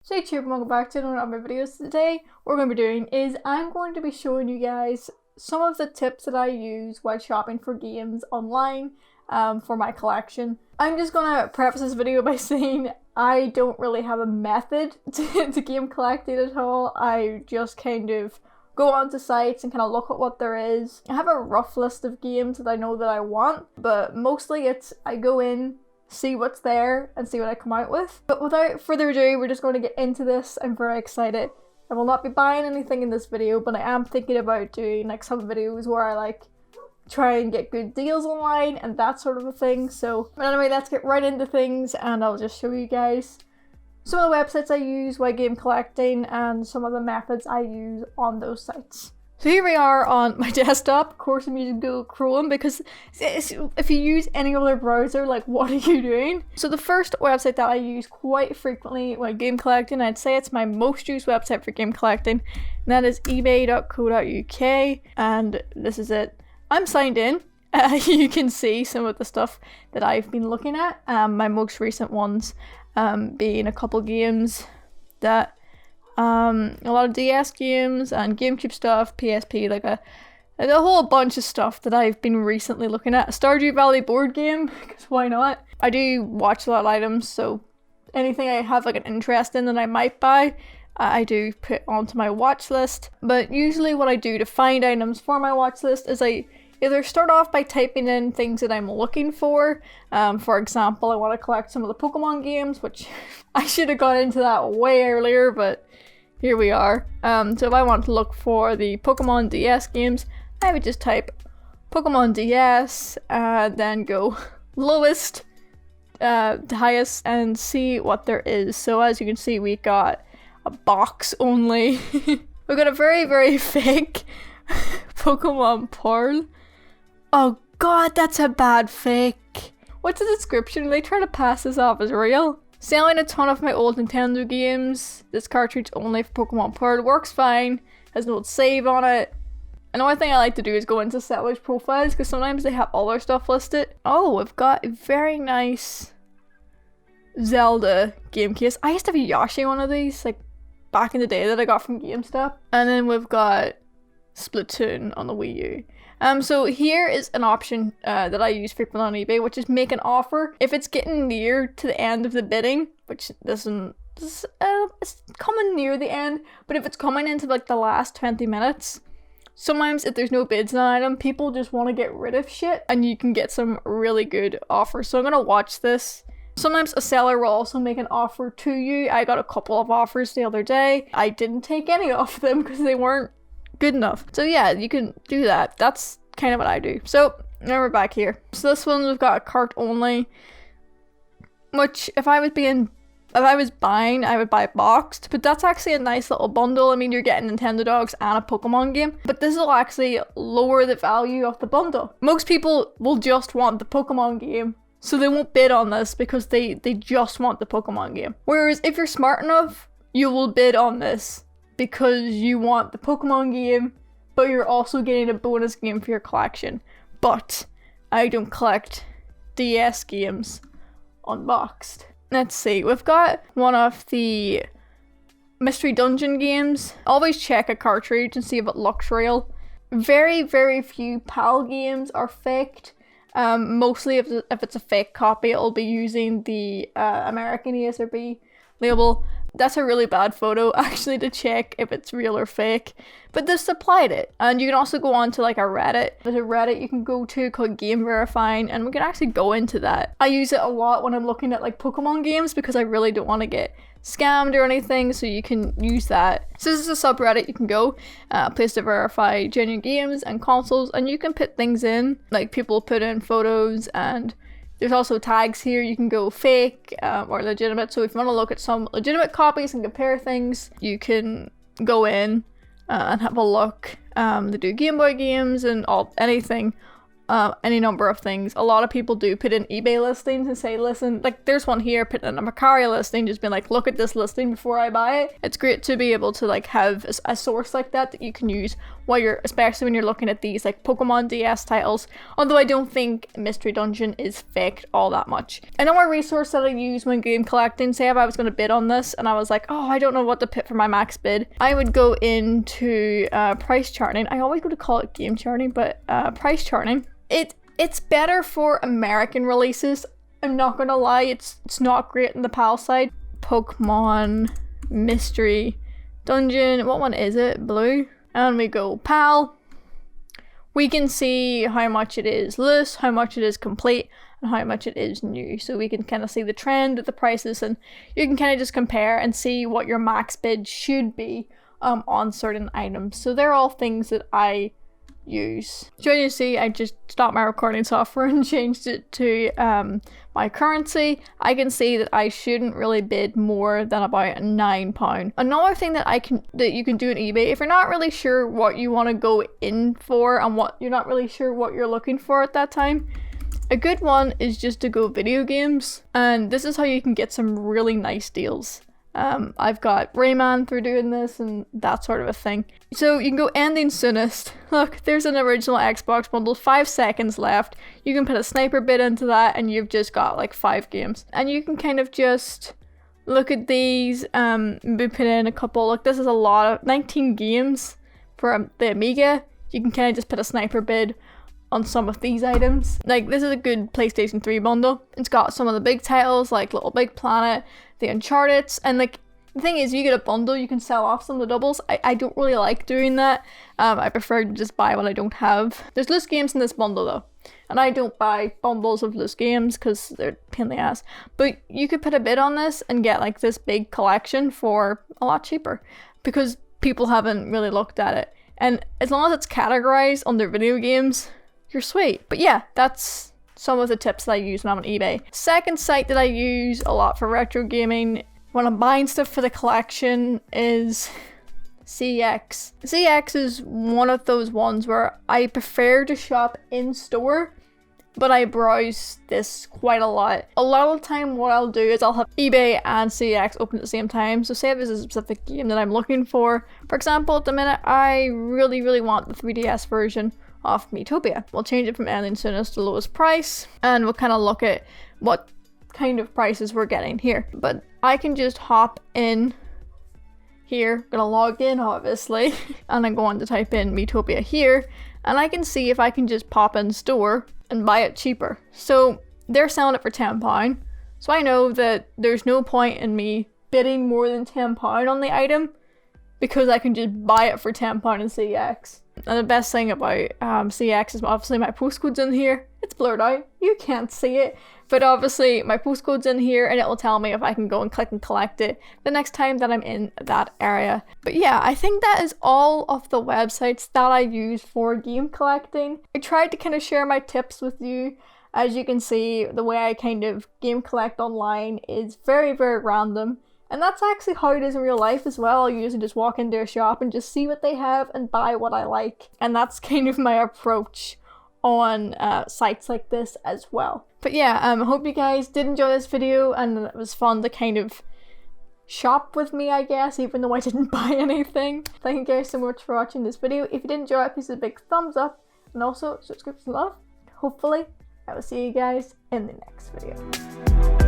So hey YouTube, welcome back to another of my videos. Today what we're going to be doing is I'm going to be showing you guys some of the tips that I use while shopping for games online for my collection. I'm just going to preface this video by saying I don't really have a method to game collecting at all. I just kind of go onto sites and kind of look at what there is. I have a rough list of games that I know that I want, but mostly it's I go in, see what's there, and see what I come out with. But without further ado, we're just going to get into this. I'm very excited. I will not be buying anything in this video, but I am thinking about doing like some videos where I like try and get good deals online and that sort of a thing. So, but anyway, let's get right into things and I'll just show you guys some of the websites I use while game collecting and some of the methods I use on those sites. So here we are on my desktop. Of course I'm using Google Chrome because if you use any other browser, like what are you doing? So the first website that I use quite frequently when game collecting, I'd say it's my most used website for game collecting, and that is ebay.co.uk, and this is it. I'm signed in. You can see some of the stuff that I've been looking at. My most recent ones being a couple games that a lot of DS games and GameCube stuff, PSP, like a whole bunch of stuff that I've been recently looking at. A Stardew Valley board game, because why not? I do watch a lot of items, so anything I have like an interest in that I might buy, I do put onto my watch list. But usually what I do to find items for my watch list is I either start off by typing in things that I'm looking for. For example, I want to collect some of the Pokemon games, which I should have got into that way earlier, but here we are. So if I want to look for the Pokemon DS games, I would just type Pokemon DS, then go lowest to highest and see what there is. So as you can see, we got a box only. We got a very, very fake Pokemon Pearl. Oh god, that's a bad fake. What's the description? Are they trying to pass this off as real? Selling a ton of my old Nintendo games. This cartridge only for Pokemon Pearl. Works fine. Has no save on it. Another thing I like to do is go into sellers' profiles because sometimes they have all their stuff listed. Oh, we've got a very nice Zelda game case. I used to have a Yoshi one of these, like back in the day, that I got from GameStop. And then we've got Splatoon on the Wii U. So here is an option that I use frequently on eBay, which is make an offer. If it's getting near to the end of the bidding, which it's coming near the end, but if it's coming into like the last 20 minutes, sometimes if there's no bids on an item, people just want to get rid of shit and you can get some really good offers. So I'm gonna watch this. Sometimes a seller will also make an offer to you. I got a couple of offers the other day. I didn't take any of them because they weren't good enough. So yeah, you can do that. That's kind of what I do. So now we're back here. So this one we've got a cart only, which if I was buying, I would buy boxed, but that's actually a nice little bundle. I mean, you're getting Nintendo dogs and a Pokemon game, but this will actually lower the value of the bundle. Most people will just want the Pokemon game, so they won't bid on this because they just want the Pokemon game. Whereas if you're smart enough, you will bid on this because you want the Pokemon game, but you're also getting a bonus game for your collection. But I don't collect DS games unboxed. Let's see, we've got one of the Mystery Dungeon games. Always check a cartridge and see if it looks real. Very, very few PAL games are faked. Mostly if it's a fake copy, it'll be using the American ESRB label. That's a really bad photo actually to check if it's real or fake, but they've supplied it. And you can also go on to like a Reddit. There's a Reddit you can go to called Game Verifying, and we can actually go into that. I use it a lot when I'm looking at like Pokemon games because I really don't want to get scammed or anything, so you can use that. So this is a subreddit you can go, place to verify genuine games and consoles, and you can put things in, like people put in photos, and there's also tags here. You can go fake or legitimate. So if you want to look at some legitimate copies and compare things, you can go in and have a look. They do Game Boy games and anything any number of things. A lot of people do put in eBay listings and say, listen, like there's one here, put in a Macari listing, just being like, look at this listing before I buy it. It's great to be able to like have a source like that you can use while you're, especially when you're looking at these like Pokemon DS titles. Although I don't think Mystery Dungeon is faked all that much. Another resource that I use when game collecting, say if I was going to bid on this and I was like, oh, I don't know what to put for my max bid, I would go into price charting. I always go to call it game charting, but price charting. It's better for American releases. I'm not gonna lie, it's not great in the PAL side. Pokemon Mystery Dungeon, what one is it? Blue. And we go PAL. We can see how much it is loose, how much it is complete, and how much it is new. So we can kind of see the trend of the prices, and you can kind of just compare and see what your max bid should be on certain items. So they're all things that I use. So you see, I just stopped my recording software and changed it to my currency. I can see that I shouldn't really bid more than about £9. Another thing that you can do on eBay, if you're not really sure what you want to go in for and what you're not really sure what you're looking for at that time, a good one is just to go video games, and this is how you can get some really nice deals. I've got Rayman through doing this and that sort of a thing. So you can go ending soonest. Look, there's an original Xbox bundle, 5 seconds left. You can put a sniper bid into that and you've just got like 5 games. And you can kind of just look at these, we put in a couple. Look, this is a lot of 19 games for the Amiga. You can kind of just put a sniper bid on some of these items. Like this is a good PlayStation 3 bundle. It's got some of the big titles like Little Big Planet, the Uncharted, and like the thing is, you get a bundle, you can sell off some of the doubles. I don't really like doing that. I prefer to just buy what I don't have. There's loose games in this bundle though, and I don't buy bundles of loose games because they're a pain in the ass. But you could put a bid on this and get like this big collection for a lot cheaper because people haven't really looked at it. And as long as it's categorized under video games, you're sweet. But yeah, that's some of the tips that I use when I'm on eBay. Second site that I use a lot for retro gaming when I'm buying stuff for the collection is CX. CX is one of those ones where I prefer to shop in store, but I browse this quite a lot. A lot of the time what I'll do is I'll have eBay and CX open at the same time. So say if there's a specific game that I'm looking for example, at the minute I really want the 3DS version of Miitopia. We'll change it from ending soonest to lowest price, and we'll kind of look at what kind of prices we're getting here. But I can just hop in here, gonna log in obviously, and I'm going to type in Miitopia here, and I can see if I can just pop in store and buy it cheaper. So they're selling it for £10, so I know that there's no point in me bidding more than £10 on the item because I can just buy it for £10 in CX. And the best thing about CX is obviously my postcode's in here. It's blurred out, you can't see it, but obviously my postcode's in here and it will tell me if I can go and click and collect it the next time that I'm in that area. But yeah, I think that is all of the websites that I use for game collecting. I tried to kind of share my tips with you. As you can see, the way I kind of game collect online is very random. And that's actually how it is in real life as well. I usually just walk into a shop and just see what they have and buy what I like. And that's kind of my approach on sites like this as well. But yeah, I hope you guys did enjoy this video and it was fun to kind of shop with me, I guess, even though I didn't buy anything. Thank you guys so much for watching this video. If you did enjoy it, please give a big thumbs up and also subscribe for love. Hopefully, I will see you guys in the next video.